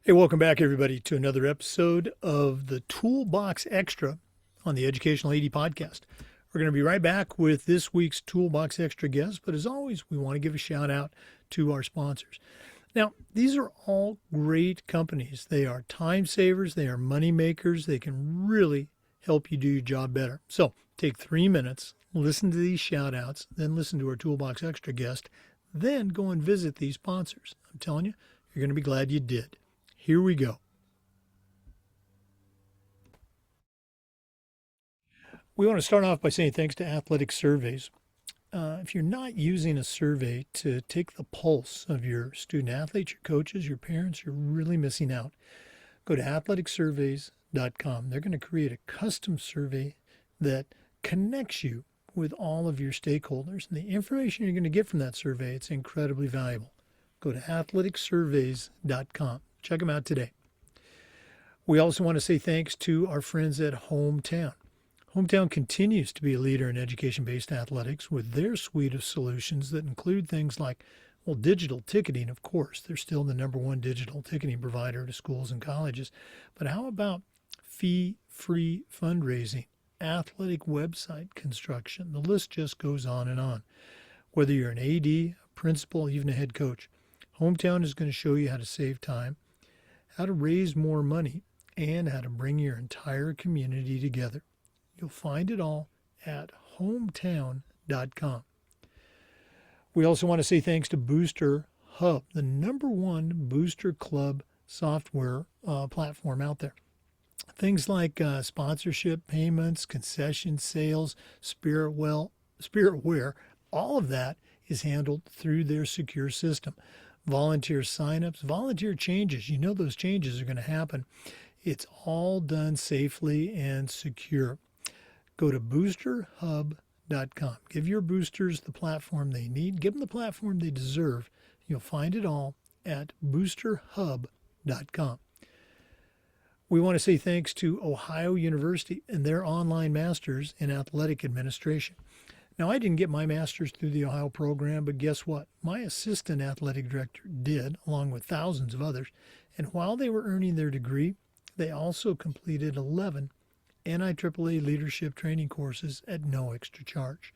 Hey, welcome back, everybody, to another episode of the Toolbox Extra on the Educational AD Podcast. We're going to be right back with this week's Toolbox Extra guest, but as always, we want to give a shout out to our sponsors. Now, these are all great companies. They are time savers, they are money makers, they can really help you do your job better. So take 3 minutes, listen to these shout outs, then listen to our Toolbox Extra guest, then go and visit these sponsors. I'm telling you, you're going to be glad you did. Here we go. We want to start off by saying thanks to Athletic Surveys. If you're not using a survey to take the pulse of your student athletes, your coaches, your parents, you're really missing out. Go to athleticsurveys.com. They're going to create a custom survey that connects you with all of your stakeholders. And the information you're going to get from that survey, it's incredibly valuable. Go to athleticsurveys.com. Check them out today. We also want to say thanks to our friends at Hometown. Hometown continues to be a leader in education-based athletics with their suite of solutions that include things like, well, digital ticketing, of course. They're still the #1 digital ticketing provider to schools and colleges. But how about fee-free fundraising, athletic website construction? The list just goes on and on. Whether you're an AD, a principal, even a head coach, Hometown is going to show you how to save time, how to raise more money, and how to bring your entire community together. You'll find it all at hometown.com. We also want to say thanks to Booster Hub, the #1 booster club software platform out there. Things like sponsorship payments, concession sales, spiritware, all of that is handled through their secure system. Volunteer signups, volunteer changes. You know those changes are going to happen. It's all done safely and secure. Go to boosterhub.com. Give your boosters the platform they need. Give them the platform they deserve. You'll find it all at boosterhub.com. We want to say thanks to Ohio University and their online masters in athletic administration. Now, I didn't get my master's through the Ohio program, but guess what? My assistant athletic director did, along with thousands of others. And while they were earning their degree, they also completed 11 NIAAA leadership training courses at no extra charge.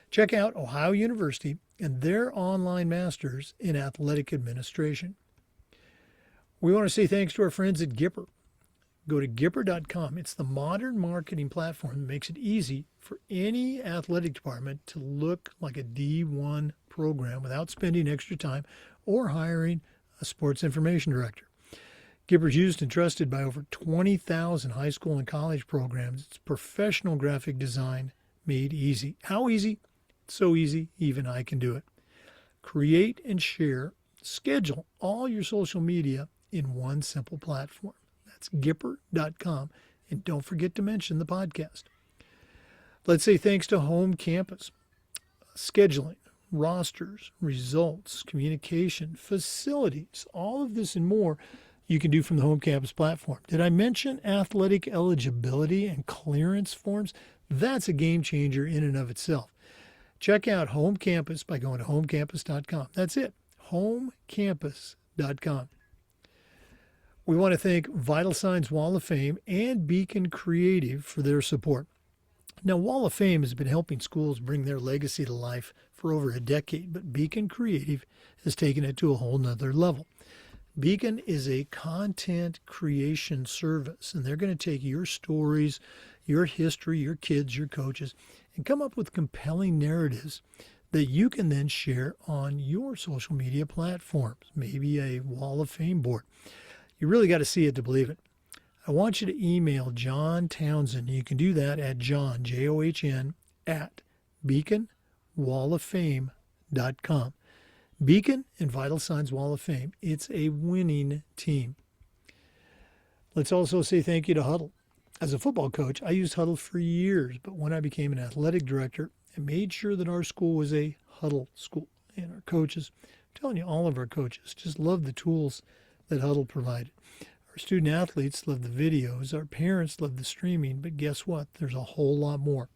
Check out Ohio University and their online masters in athletic administration. We want to say thanks to our friends at Gipper. Go to Gipper.com. It's the modern marketing platform that makes it easy for any athletic department to look like a D1 program without spending extra time or hiring a sports information director. Gipper's used and trusted by over 20,000 high school and college programs. It's professional graphic design made easy. How easy? So easy, even I can do it. Create and share, schedule all your social media in one simple platform. That's Gipper.com. And don't forget to mention the podcast. Let's say thanks to Home Campus. Scheduling, rosters, results, communication, facilities, all of this and more you can do from the Home Campus platform. Did I mention athletic eligibility and clearance forms? That's a game changer in and of itself. Check out Home Campus by going to homecampus.com. That's it, homecampus.com. We want to thank Vital Signs Wall of Fame and Beacon Creative for their support. Now, Wall of Fame has been helping schools bring their legacy to life for over a decade, but Beacon Creative has taken it to a whole nother level. Beacon is a content creation service, and they're going to take your stories, your history, your kids, your coaches, and come up with compelling narratives that you can then share on your social media platforms, maybe a Wall of Fame board. You really got to see it to believe it. I want you to email John Townsend. You can do that at John, John, at beaconwalloffame.com. Beacon and Vital Signs Wall of Fame. It's a winning team. Let's also say thank you to Huddle. As a football coach, I used Huddle for years, but when I became an athletic director, I made sure that our school was a Huddle school. And our coaches, I'm telling you, all of our coaches just love the tools that Huddle provided. Our student athletes love the videos. Our parents love the streaming. But guess what? There's a whole lot more.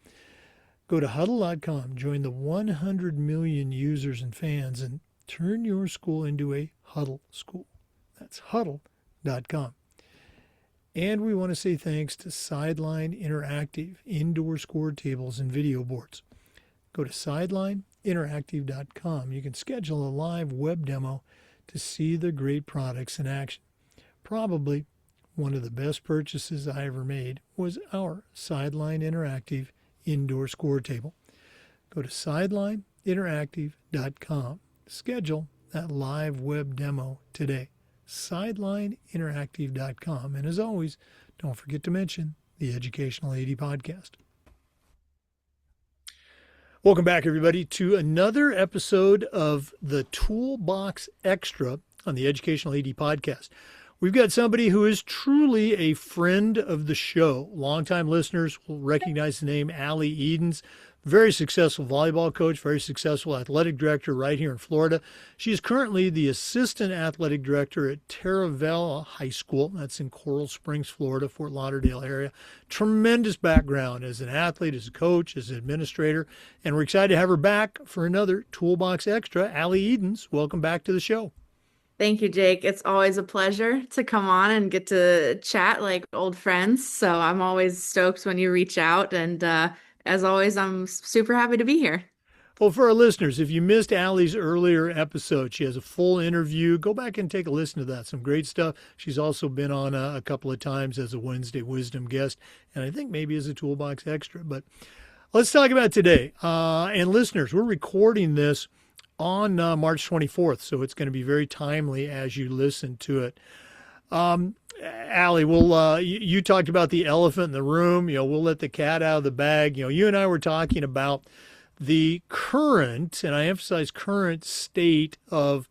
Go to huddle.com, join the 100 million users and fans, and turn your school into a Huddle school. That's huddle.com. And we want to say thanks to Sideline Interactive, indoor score tables and video boards. Go to sidelineinteractive.com. You can schedule a live web demo to see the great products in action. Probably one of the best purchases I ever made was our Sideline Interactive indoor score table. Go to sidelineinteractive.com. Schedule that live web demo today. sidelineinteractive.com. And as always, don't forget to mention the Educational AD Podcast. Welcome back, everybody, to another episode of the Toolbox Extra on the Educational AD Podcast. We've got somebody who is truly a friend of the show. Longtime listeners will recognize the name Allie Edens. Very successful volleyball coach, very successful athletic director right here in Florida. She is currently the assistant athletic director at Taravella High School. That's in Coral Springs, Florida, Fort Lauderdale area. Tremendous background as an athlete, as a coach, as an administrator. And we're excited to have her back for another Toolbox Extra. Allie Edens, welcome back to the show. Thank you, Jake. It's always a pleasure to come on and get to chat like old friends. So I'm always stoked when you reach out. And as always, I'm super happy to be here. Well, for our listeners, if you missed Allie's earlier episode, she has a full interview. Go back and take a listen to that. Some great stuff. She's also been on a couple of times as a Wednesday Wisdom guest, and I think maybe as a Toolbox Extra. But let's talk about today. And listeners, we're recording this on March 24th, so it's going to be very timely as you listen to it. Allie, you talked about the elephant in the room. We'll let the cat out of the bag. You and I were talking about the current, and I emphasize current, state of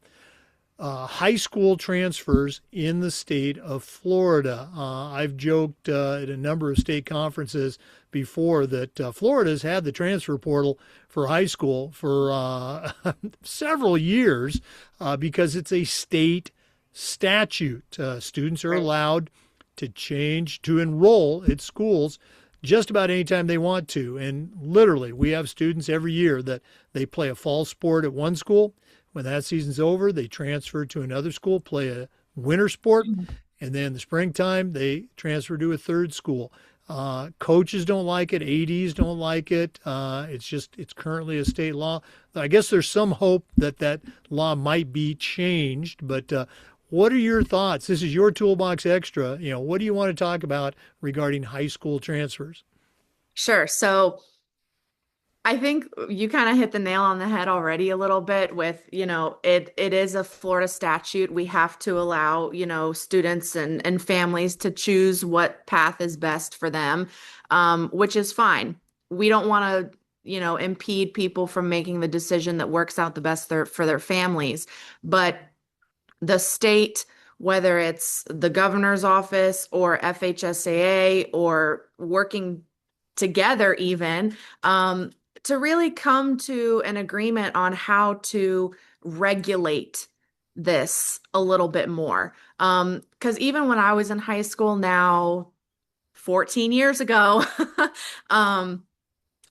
high school transfers in the state of Florida. I've joked at a number of state conferences before that Florida's had the transfer portal for high school for several years because it's a state statute. Students are allowed to enroll at schools just about anytime they want to. And literally, we have students every year that they play a fall sport at one school. When that season's over, they transfer to another school, play a winter sport, and then in the springtime, they transfer to a third school. Coaches don't like it. ADs don't like it. It's currently a state law. I guess there's some hope that that law might be changed, but what are your thoughts? This is your Toolbox Extra. What do you want to talk about regarding high school transfers? Sure. So I think you kind of hit the nail on the head already a little bit with, it is a Florida statute. We have to allow, students and families to choose what path is best for them, which is fine. We don't want to, impede people from making the decision that works out the best for their families. But the state, whether it's the governor's office or FHSAA or working together even, to really come to an agreement on how to regulate this a little bit more. Because even when I was in high school now, 14 years ago,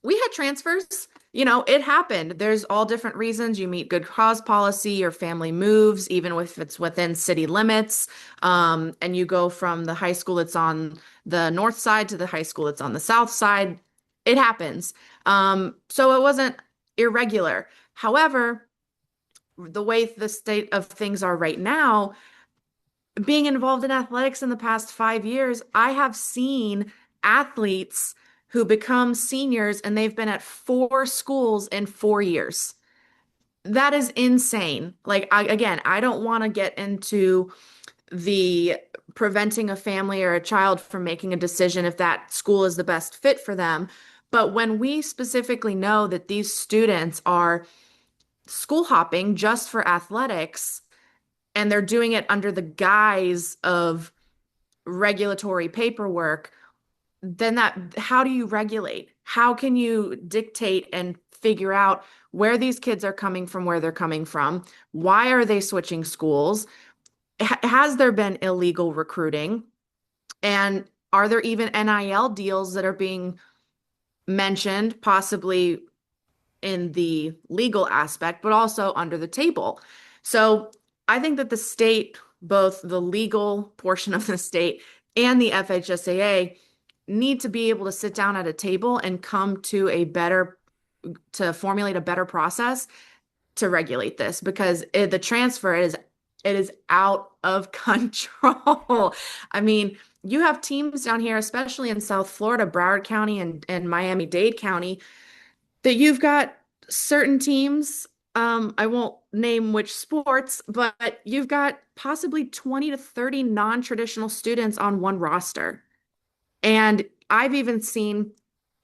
we had transfers. It happened. There's all different reasons. You meet good cause policy, your family moves, even if it's within city limits. And you go from the high school that's on the north side to the high school that's on the south side. It happens. So it wasn't irregular. However, the way the state of things are right now, being involved in athletics in the past 5 years, I have seen athletes who become seniors and they've been at 4 schools in 4 years. That is insane. I don't want to get into the preventing a family or a child from making a decision if that school is the best fit for them. But when we specifically know that these students are school hopping just for athletics and they're doing it under the guise of regulatory paperwork, then how do you regulate? How can you dictate and figure out where these kids are coming from, where they're coming from? Why are they switching schools? Has there been illegal recruiting? And are there even NIL deals that are being mentioned, possibly in the legal aspect, but also under the table? So I think that the state both the legal portion of the state and the FHSAA need to be able to sit down at a table and come to to formulate a better process to regulate this, because the transfer is out of control. I mean, you have teams down here, especially in South Florida, Broward County and Miami-Dade County, that you've got certain teams. I won't name which sports, but you've got possibly 20 to 30 non-traditional students on one roster. And I've even seen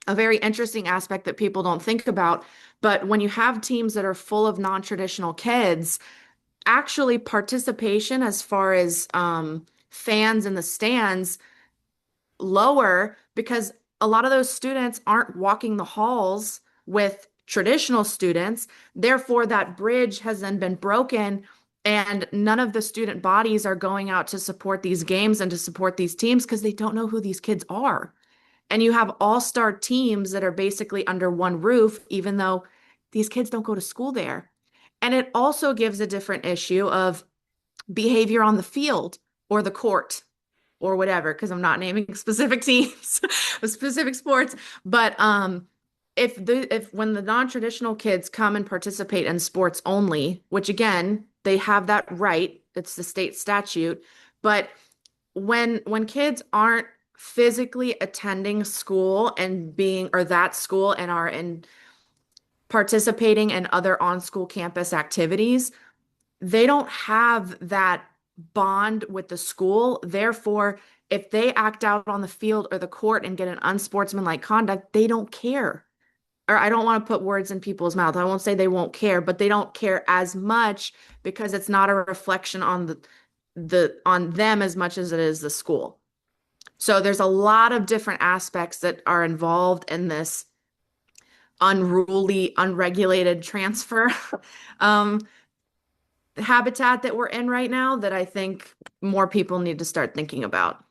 a very interesting aspect that people don't think about. But when you have teams that are full of non-traditional kids, actually participation as far as fans in the stands lower, because a lot of those students aren't walking the halls with traditional students. Therefore, that bridge has then been broken, and none of the student bodies are going out to support these games and to support these teams because they don't know who these kids are. And you have all-star teams that are basically under one roof, even though these kids don't go to school there. And it also gives a different issue of behavior on the field or the court or whatever, because I'm not naming specific teams with specific sports. But if when the non-traditional kids come and participate in sports only, which again, they have that right, it's the state statute, but when kids aren't physically attending school and being or that school and are in participating in other on-school campus activities, they don't have that bond with the school. Therefore, if they act out on the field or the court and get an unsportsmanlike conduct, they don't care. Or I don't want to put words in people's mouth. I won't say they won't care, but they don't care as much because it's not a reflection on on them as much as it is the school. So there's a lot of different aspects that are involved in this unruly, unregulated transfer um, habitat that we're in right now that I think more people need to start thinking about.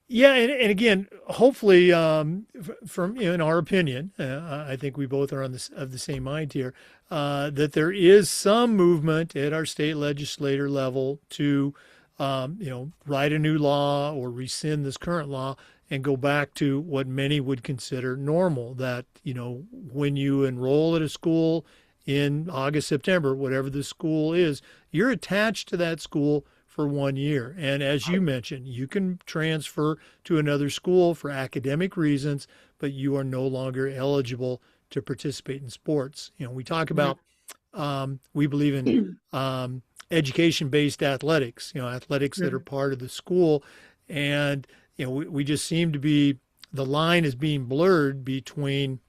Yeah, and again, hopefully, from in our opinion, I think we both are on this of the same mind here, that there is some movement at our state legislator level to, write a new law or rescind this current law and go back to what many would consider normal. That when you enroll at a school in August, September, whatever the school is, you're attached to that school for 1 year. And as you mentioned, you can transfer to another school for academic reasons, but you are no longer eligible to participate in sports. We talk about, we believe in education-based athletics, athletics that are Mhm. part of the school. And, we just seem to be, the line is being blurred between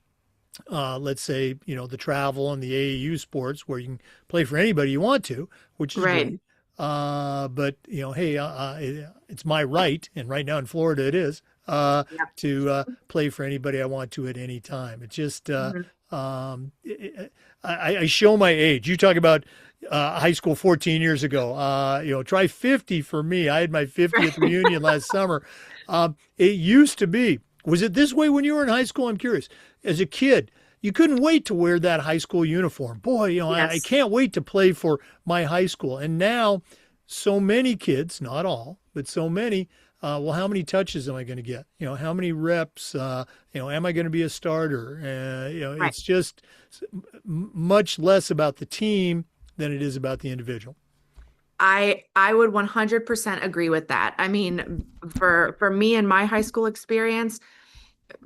let's say, the travel and the AAU sports where you can play for anybody you want to, which is Right. great. But hey, it's my right, and right now in Florida it is, Yeah. to play for anybody I want to at any time. It's just, Mhm. I show my age. You talk about high school 14 years ago. Try 50 for me. I had my 50th reunion last summer. It used to be. Was it this way when you were in high school? I'm curious. As a kid, you couldn't wait to wear that high school uniform. Boy, I Yes. can't wait to play for my high school. And now, so many kids, not all, but so many, well, how many touches am I going to get? How many reps? Am I going to be a starter? Right. It's just much less about the team than it is about the individual. I would 100% agree with that. I mean, for me and my high school experience,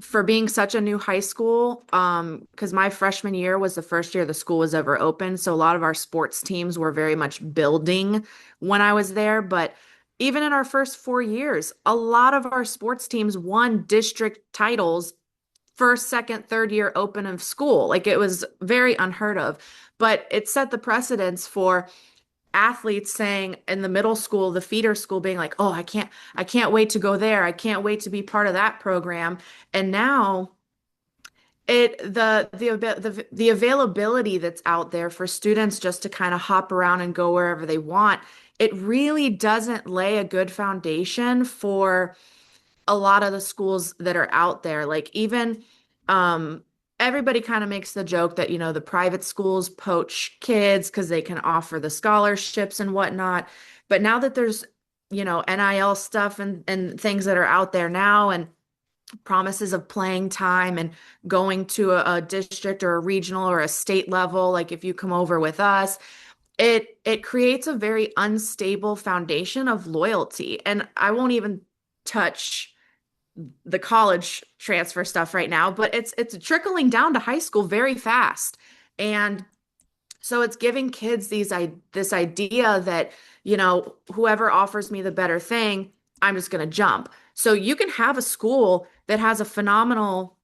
for being such a new high school, because my freshman year was the first year the school was ever open. So a lot of our sports teams were very much building when I was there. But even in our first 4 years, a lot of our sports teams won district titles first, second, third year open of school. Like it was very unheard of. But it set the precedence for athletes saying in the middle school, the feeder school being like, "Oh, I can't wait to go there. I can't wait to be part of that program." And now the availability that's out there for students just to kind of hop around and go wherever they want, it really doesn't lay a good foundation for a lot of the schools that are out there. Like even everybody kind of makes the joke that, the private schools poach kids because they can offer the scholarships and whatnot. But now that there's, NIL stuff and things that are out there now and promises of playing time and going to a district or a regional or a state level, like if you come over with us, it creates a very unstable foundation of loyalty. And I won't even touch the college transfer stuff right now, but it's trickling down to high school very fast. And so it's giving kids this idea that, whoever offers me the better thing, I'm just going to jump. So you can have a school that has a phenomenal,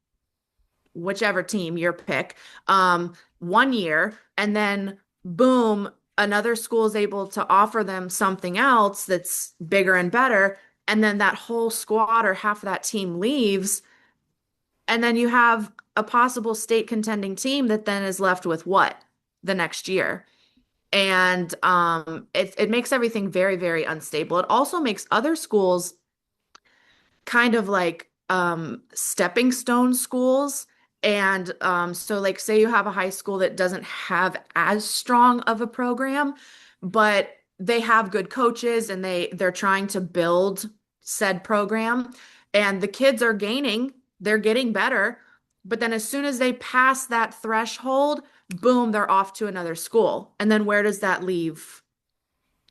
whichever team your pick, 1 year, and then boom, another school is able to offer them something else that's bigger and better. And then that whole squad or half of that team leaves. And then you have a possible state contending team that then is left with what the next year. And it makes everything very, very unstable. It also makes other schools kind of like stepping stone schools. And so like say you have a high school that doesn't have as strong of a program, but they have good coaches and they're trying to build said program and the kids are gaining, they're getting better. But then as soon as they pass that threshold, boom, they're off to another school. And then where does that leave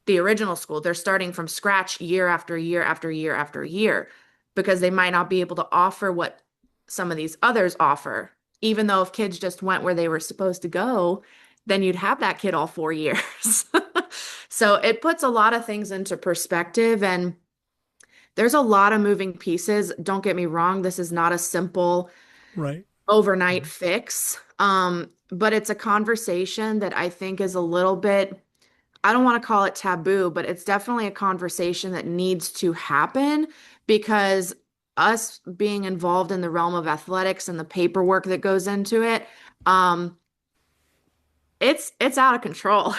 the original school? They're starting from scratch year after year after year after year because they might not be able to offer what some of these others offer. Even though if kids just went where they were supposed to go, then you'd have that kid all 4 years. So it puts a lot of things into perspective and there's a lot of moving pieces. Don't get me wrong, this is not a simple Right. overnight fix. But it's a conversation that I think is a little bit, I don't want to call it taboo, but it's definitely a conversation that needs to happen because us being involved in the realm of athletics and the paperwork that goes into it, it's out of control.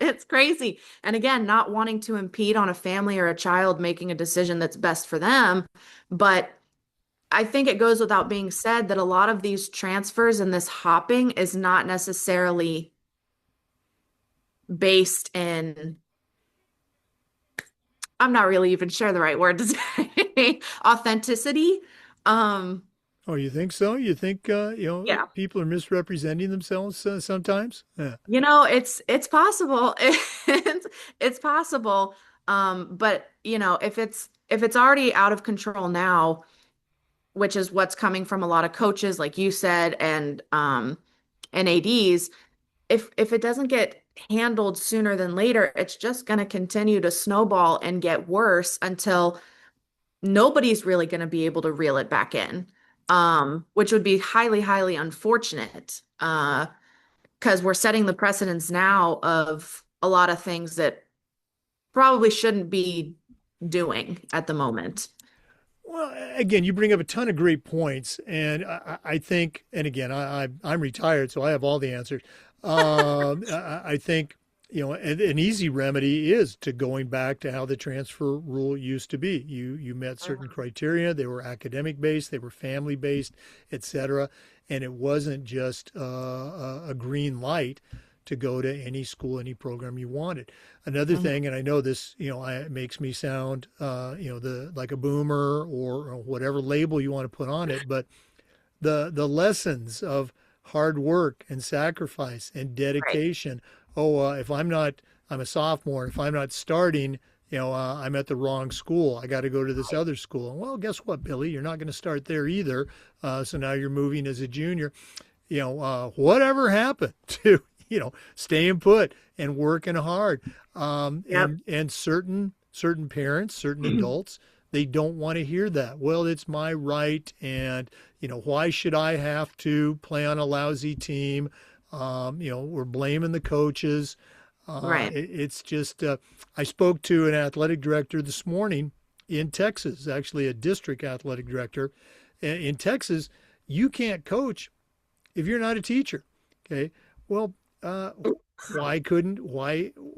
It's crazy. And again, not wanting to impede on a family or a child making a decision that's best for them, but I think it goes without being said that a lot of these transfers and this hopping is not necessarily based in, I'm not really even sure the right word to say, authenticity. Um, Oh, you think so? You think yeah, people are misrepresenting themselves sometimes? Yeah. it's possible. It's possible. But if it's already out of control now, which is what's coming from a lot of coaches, like you said, and ADs, if it doesn't get handled sooner than later, it's just going to continue to snowball and get worse until nobody's really going to be able to reel it back in, which would be highly, highly unfortunate, because we're setting the precedents now of a lot of things that probably shouldn't be doing at the moment. Well, again, you bring up a ton of great points, and I think, and again, I'm retired, so I have all the answers. I think an easy remedy is to going back to how the transfer rule used to be. You met certain Mhm. criteria; they were academic based, they were family based, etc., and it wasn't just a green light to go to any school, any program you wanted. Another Mhm. thing, and I know this, it makes me sound, the like a boomer or whatever label you want to put on it, but the lessons of hard work and sacrifice and Right. dedication. Oh, if I'm a sophomore. If I'm not starting, I'm at the wrong school. I got to go to this other school. Well, guess what, Billy? You're not going to start there either. So now you're moving as a junior. Whatever happened to staying put and working hard. Yep. And certain parents, certain adults, they don't want to hear that. Well, it's my right, and why should I have to play on a lousy team? We're blaming the coaches. Right. It's just I spoke to an athletic director this morning in Texas, actually a district athletic director in Texas. You can't coach if you're not a teacher. Okay. Well, uh,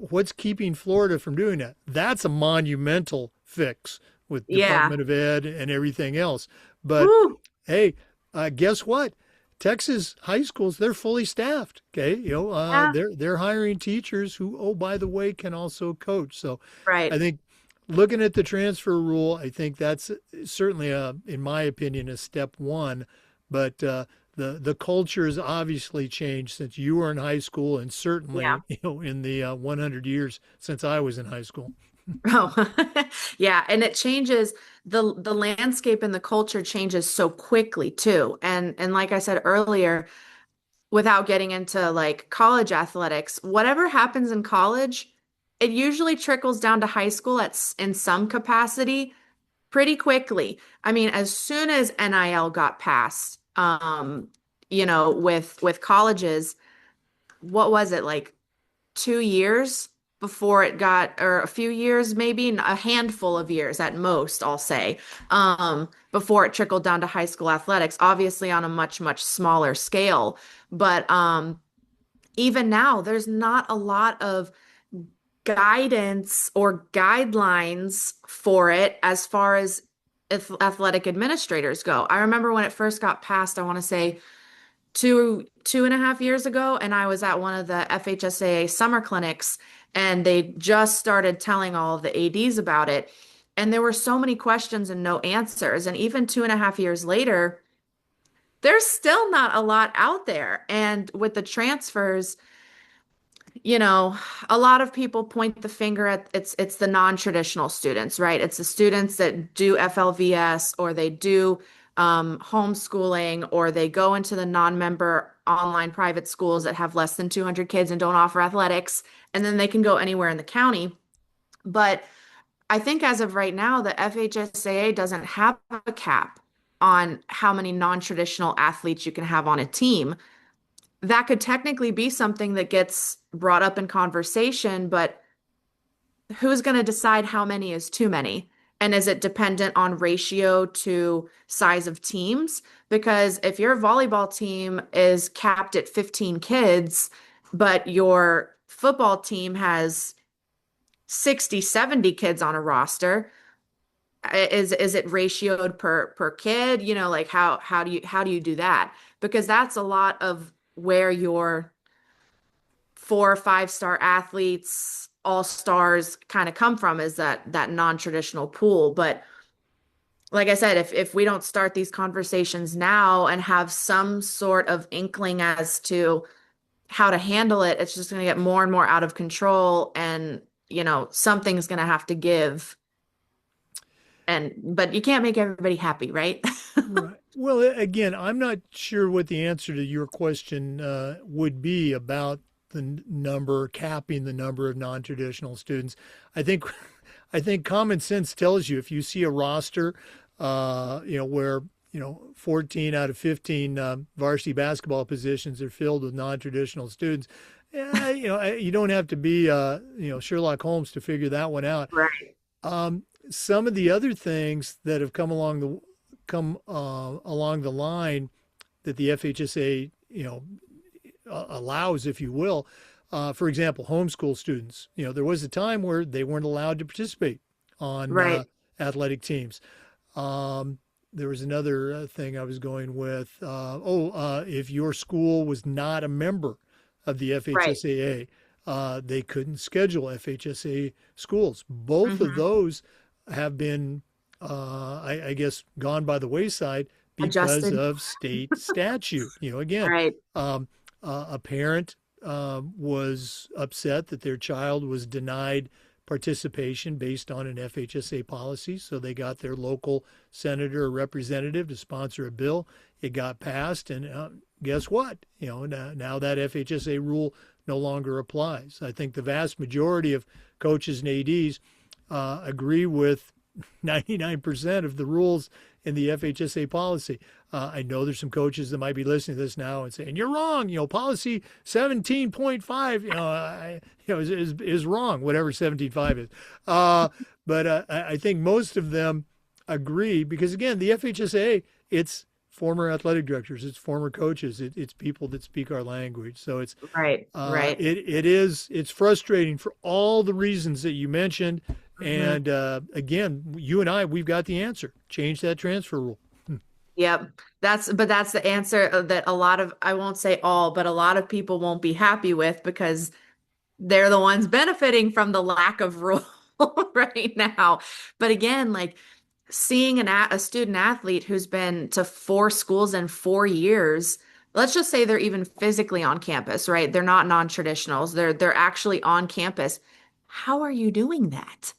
what's keeping Florida from doing that? That's a monumental fix with Yeah. Department of Ed and everything else. But Woo. hey, guess what? Texas high schools, they're fully staffed. Okay, Yeah. they're hiring teachers who, oh, by the way, can also coach. So, I Right. think looking at the transfer rule, I think that's certainly in my opinion, a step one. But the culture has obviously changed since you were in high school, and Yeah. certainly in the 100 years since I was in high school. Oh, yeah, and it changes the landscape and the culture changes so quickly too. And like I said earlier, without getting into like college athletics, whatever happens in college, it usually trickles down to high school in some capacity pretty quickly. I mean, as soon as NIL got passed, with colleges, what was it like 2 years before it got, or a few years, maybe a handful of years at most, I'll say, before it trickled down to high school athletics, obviously on a much, much smaller scale. But even now, there's not a lot of guidance or guidelines for it as far as athletic administrators go. I remember when it first got passed, I want to say 2.5 years ago, and I was at one of the FHSAA summer clinics, and they just started telling all of the ADs about it. And there were so many questions and no answers. And even 2.5 years later, there's still not a lot out there. And with the transfers, you know, a lot of people point the finger at it's the non-traditional students, right? It's the students that do FLVS or they do homeschooling or they go into the non-member online private schools that have less than 200 kids and don't offer athletics, and then they can go anywhere in the county. But I think as of right now, the FHSAA doesn't have a cap on how many non-traditional athletes you can have on a team. That could technically be something that gets brought up in conversation, but who's going to decide how many is too many? And is it dependent on ratio to size of teams? Because if your volleyball team is capped at 15 kids, but your football team has 60, 70 kids on a roster, is it ratioed per kid? Like how do you do that? Because that's a lot of where your 4 or 5 star athletes, all stars kind of come from, is that non-traditional pool. But like I said, if we don't start these conversations now and have some sort of inkling as to how to handle it, it's just going to get more and more out of control, and something's going to have to give. But you can't make everybody happy, right? Right. Well, again, I'm not sure what the answer to your question would be about the number, capping the number of non-traditional students. I think, I think common sense tells you if you see a roster, where 14 out of 15 varsity basketball positions are filled with non-traditional students. Yeah, you don't have to be, Sherlock Holmes to figure that one out. Right. Some of the other things that have come along the line that the FHSA allows, if you will. For example, homeschool students. There was a time where they weren't allowed to participate on Right. athletic teams. There was another thing I was going with. If your school was not a member of the Right. FHSAA, they couldn't schedule FHSA schools. Both of Hmm. those have been, I guess, gone by the wayside because Adjusted. of state statute. Again, Right. a parent was upset that their child was denied participation based on an FHSA policy, so they got their local senator or representative to sponsor a bill. It got passed, and guess what? Now that FHSA rule no longer applies. I think the vast majority of coaches and ADs agree with 99% of the rules in the FHSA policy. I know there's some coaches that might be listening to this now and saying, you're wrong. Policy 17.5, is wrong, whatever 17.5 is. But I think most of them agree because, again, the FHSA, it's former athletic directors, it's former coaches, it's people that speak our language. So Right. Right. it's frustrating for all the reasons that you mentioned. Hmm. And again, you and I, we've got the answer. Change that transfer rule. Yep. That's the answer that a lot of, I won't say all, but a lot of people won't be happy with because they're the ones benefiting from the lack of rule right now. But again, like seeing a student athlete who's been to four schools in 4 years, let's just say they're even physically on campus, right? They're not non-traditionals. They're actually on campus. How are you doing that?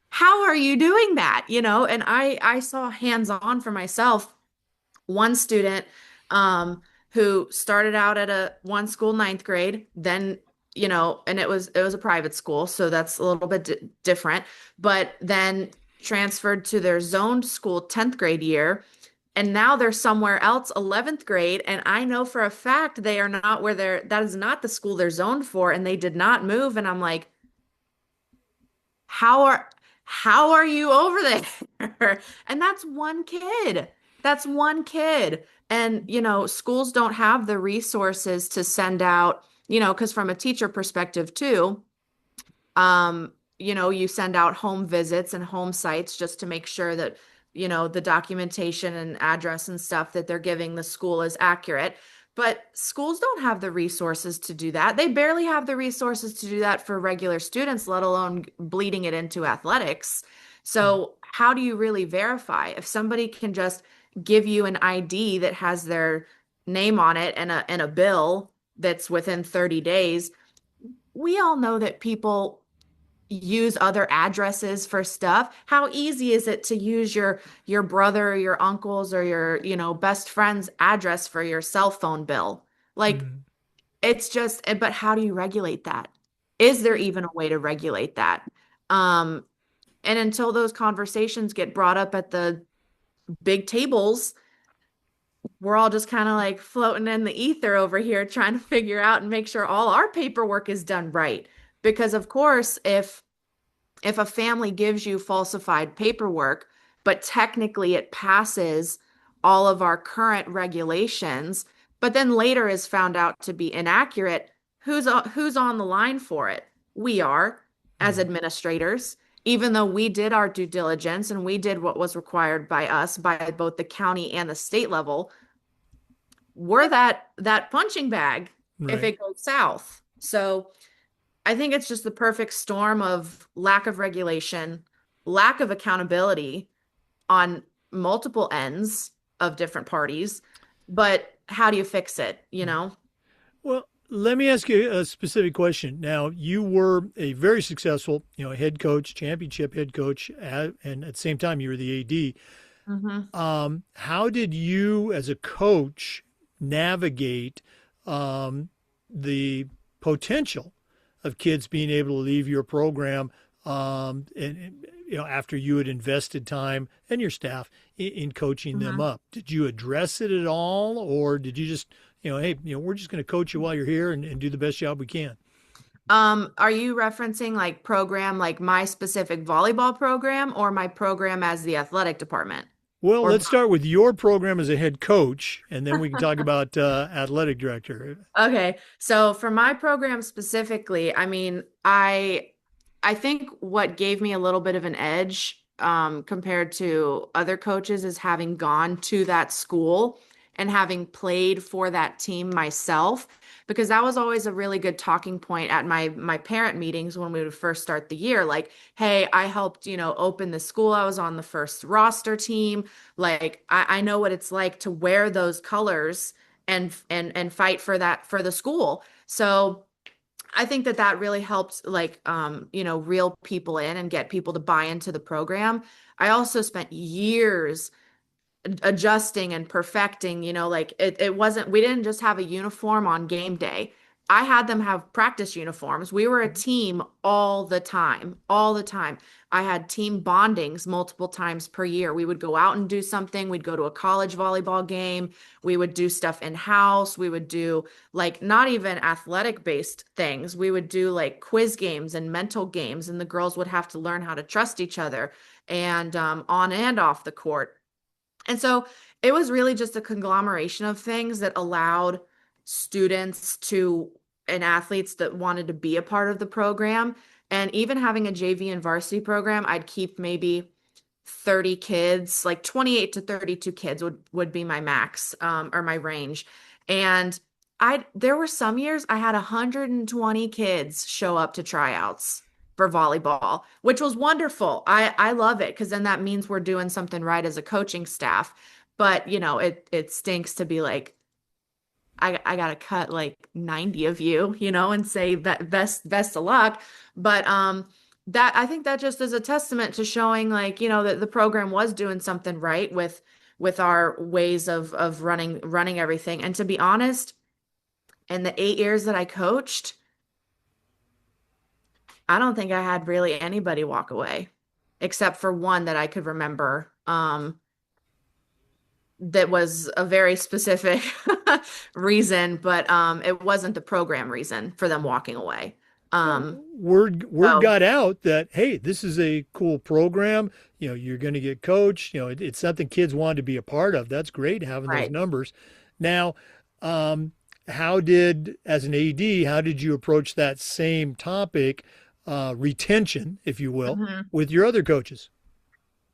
How are you doing that? And I saw hands-on for myself one student who started out at a one school ninth grade, then and it was a private school, so that's a little bit different, but then transferred to their zoned school 10th grade year, and now they're somewhere else 11th grade, and I know for a fact they are not where that is not the school they're zoned for, and they did not move, and I'm like, how are how are you over there? And that's one kid. That's one kid. And, schools don't have the resources to send out, because from a teacher perspective too, you send out home visits and home sites just to make sure that, the documentation and address and stuff that they're giving the school is accurate. But schools don't have the resources to do that. They barely have the resources to do that for regular students, let alone bleeding it into athletics. Right. So, how do you really verify if somebody can just give you an ID that has their name on it and a bill that's within 30 days? We all know that people use other addresses for stuff. How easy is it to use your brother or your uncle's or your, best friend's address for your cell phone bill? Like Mm. it's just, but how do you regulate that? Is there even a way to regulate that? Um, and until those conversations get brought up at the big tables, we're all just kind of like floating in the ether over here trying to figure out and make sure all our paperwork is done right. Because of course, if a family gives you falsified paperwork, but technically it passes all of our current regulations, but then later is found out to be inaccurate, who's on the line for it? We are as Mm. administrators, even though we did our due diligence and we did what was required by us by both the county and the state level. We're that punching bag if Right. it goes south. So I think it's just the perfect storm of lack of regulation, lack of accountability on multiple ends of different parties. But how do you fix it, you Mm. know? Well, let me ask you a specific question. Now, you were a very successful, head coach, championship head coach, and at the same time, you were the AD. Hmm. How did you, as a coach, navigate the potential of kids being able to leave your program, and after you had invested time and your staff in coaching them Hmm. up? Did you address it at all, or did you just, hey, we're just going to coach you while you're here and do the best job we can? Are you referencing like program, like my specific volleyball program or my program as the athletic department? Well, Or let's start with your program as a head coach, and then we can talk about athletic director. Okay, so for my program specifically, I mean, I think what gave me a little bit of an edge compared to other coaches is having gone to that school and having played for that team myself, because that was always a really good talking point at my parent meetings when we would first start the year. Like, hey, I helped, open the school. I was on the first roster team. Like, I know what it's like to wear those colors and fight for that for the school. So I think that really helped like reel people in and get people to buy into the program. I also spent years adjusting and perfecting, like it wasn't, we didn't just have a uniform on game day. I had them have practice uniforms. We were a team all the time, all the time. I had team bondings multiple times per year. We would go out and do something. We'd go to a college volleyball game. We would do stuff in house. We would do like not even athletic based things. We would do like quiz games and mental games, and the girls would have to learn how to trust each other and on and off the court. And so it was really just a conglomeration of things that allowed students to and athletes that wanted to be a part of the program. And even having a JV and varsity program, I'd keep maybe 30 kids, like 28 to 32 kids would be my max, or my range. And there were some years I had 120 kids show up to tryouts for volleyball, which was wonderful. I love it because then that means we're doing something right as a coaching staff. But it stinks to be like, I gotta cut like 90 of you, and say that best of luck. But that I think that just is a testament to showing, like, that the program was doing something right with our ways of running everything. And to be honest, in the 8 years that I coached, I don't think I had really anybody walk away, except for one that I could remember. That was a very specific reason, but it wasn't the program reason for them walking away. Well, Um, word so got out that, hey, this is a cool program. You're going to get coached. It's something kids want to be a part of. That's great having those right. numbers. Now, as an AD, how did you approach that same topic, retention, if you will, Mhm. with your other coaches?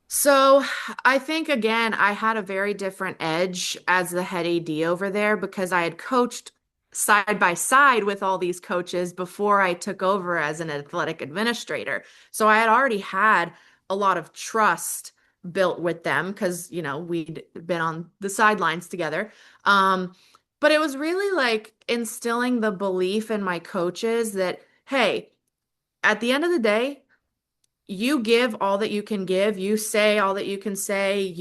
So I think, again, I had a very different edge as the head AD over there because I had coached side by side with all these coaches before I took over as an athletic administrator. So I had already had a lot of trust built with them because, we'd been on the sidelines together. Um, but it was really like instilling the belief in my coaches that, hey, at the end of the day, you give all that you can give, you say all that you can say,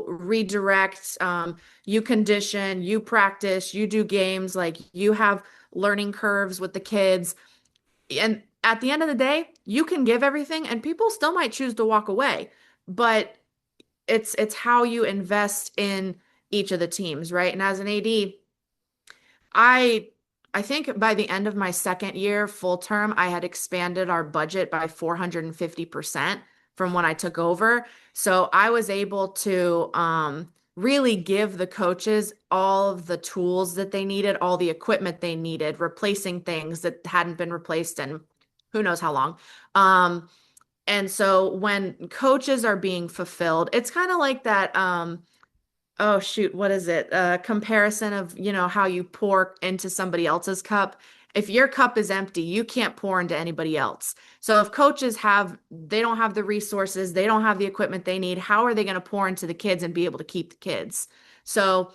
redirect, you condition, you practice, you do games, like you have learning curves with the kids. And at the end of the day, you can give everything and people still might choose to walk away. But it's how you invest in each of the teams, right? And as an AD, I I think by the end of my second year full term, I had expanded our budget by 450% from when I took over. So I was able to really give the coaches all of the tools that they needed, all the equipment they needed, replacing things that hadn't been replaced in who knows how long. Um, and so when coaches are being fulfilled, it's kind of like that. Oh shoot, what is it? Comparison of, how you pour into somebody else's cup. If your cup is empty, you can't pour into anybody else. So if coaches they don't have the resources, they don't have the equipment they need, how are they going to pour into the kids and be able to keep the kids? So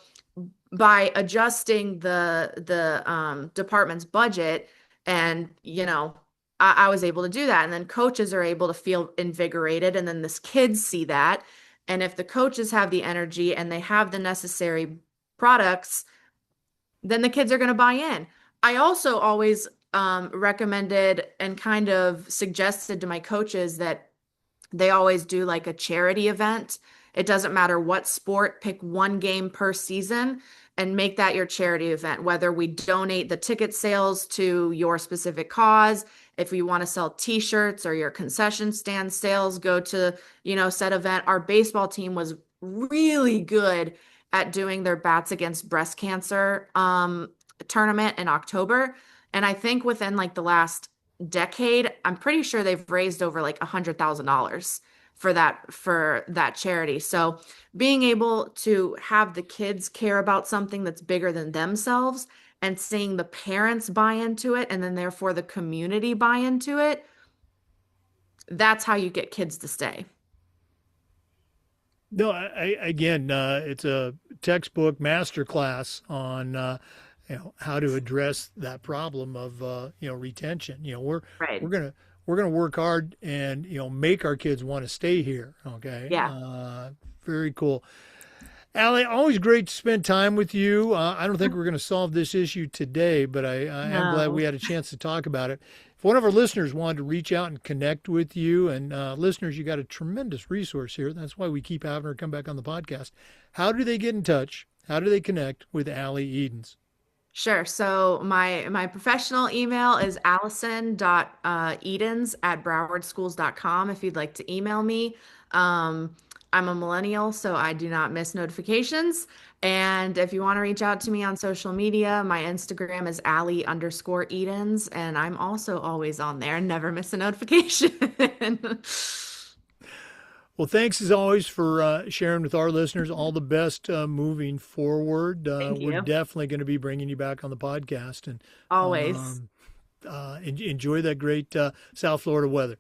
by adjusting the department's budget, and I was able to do that, and then coaches are able to feel invigorated, and then this kids see that, and if the coaches have the energy and they have the necessary products, then the kids are going to buy in. I also always recommended and kind of suggested to my coaches that they always do like a charity event. It doesn't matter what sport, pick one game per season and make that your charity event, whether we donate the ticket sales to your specific cause. If you want to sell t-shirts or your concession stand sales go to, said event. Our baseball team was really good at doing their Bats Against Breast Cancer tournament in October. And I think within like the last decade, I'm pretty sure they've raised over like $100,000 for that charity. So being able to have the kids care about something that's bigger than themselves and seeing the parents buy into it and then therefore the community buy into it, that's how you get kids to stay. No, again, it's a textbook masterclass on how to address that problem of retention. We're Right. gonna we're gonna work hard and make our kids want to stay here. Okay, Yeah. very cool. Allie, always great to spend time with you. I don't think we're going to solve this issue today, but I am glad we No. had a chance to talk about it. If one of our listeners wanted to reach out and connect with you, and listeners, you got a tremendous resource here. That's why we keep having her come back on the podcast. How do they get in touch? How do they connect with Allie Edens? Sure. So my professional email is allison.edens@browardschools.com if you'd like to email me. I'm a millennial, so I do not miss notifications. And if you want to reach out to me on social media, my Instagram is Allie_Edens, and I'm also always on there and never miss a notification. Well, thanks as always for sharing with our listeners. All the best moving forward. Thank We're you. definitely going to be bringing you back on the podcast and Always. um, enjoy that great South Florida weather.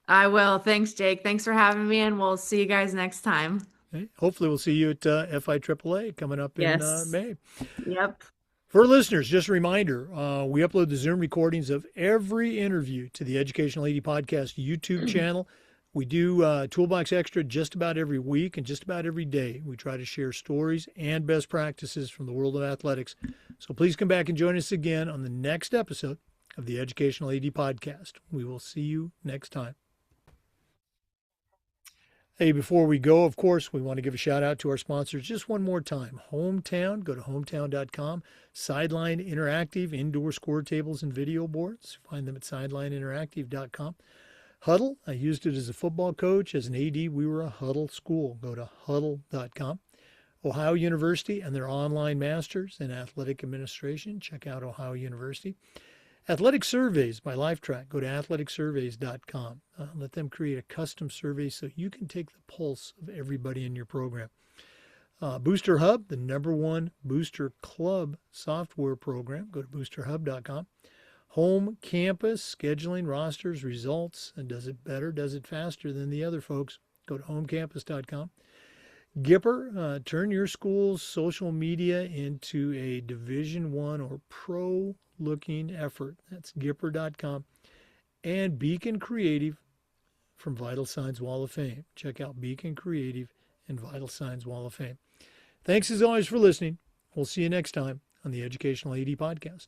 I will. Thanks, Jake. Thanks for having me, and we'll see you guys next time. Okay? Hopefully, we'll see you at FIAAA coming up in Yes. May. Yep. For listeners, just a reminder, we upload the Zoom recordings of every interview to the Educational AD Podcast YouTube channel. We do Toolbox Extra just about every week and just about every day. We try to share stories and best practices from the world of athletics. So please come back and join us again on the next episode of the Educational AD Podcast. We will see you next time. Hey, before we go, of course, we want to give a shout out to our sponsors just one more time. Hometown, go to hometown.com. Sideline Interactive, indoor score tables and video boards. Find them at sidelineinteractive.com. Huddle, I used it as a football coach. As an AD, we were a Huddle school. Go to huddle.com. Ohio University and their online masters in athletic administration. Check out Ohio University. Athletic Surveys by LifeTrack. Go to athleticsurveys.com. Let them create a custom survey so you can take the pulse of everybody in your program. Booster Hub, the #1 booster club software program. Go to boosterhub.com. Home Campus, scheduling, rosters, results, and does it better, does it faster than the other folks. Go to homecampus.com. Gipper, turn your school's social media into a Division I or pro looking effort. That's Gipper.com. And Beacon Creative from Vital Signs Wall of Fame. Check out Beacon Creative and Vital Signs Wall of Fame. Thanks as always for listening. We'll see you next time on the Educational AD Podcast.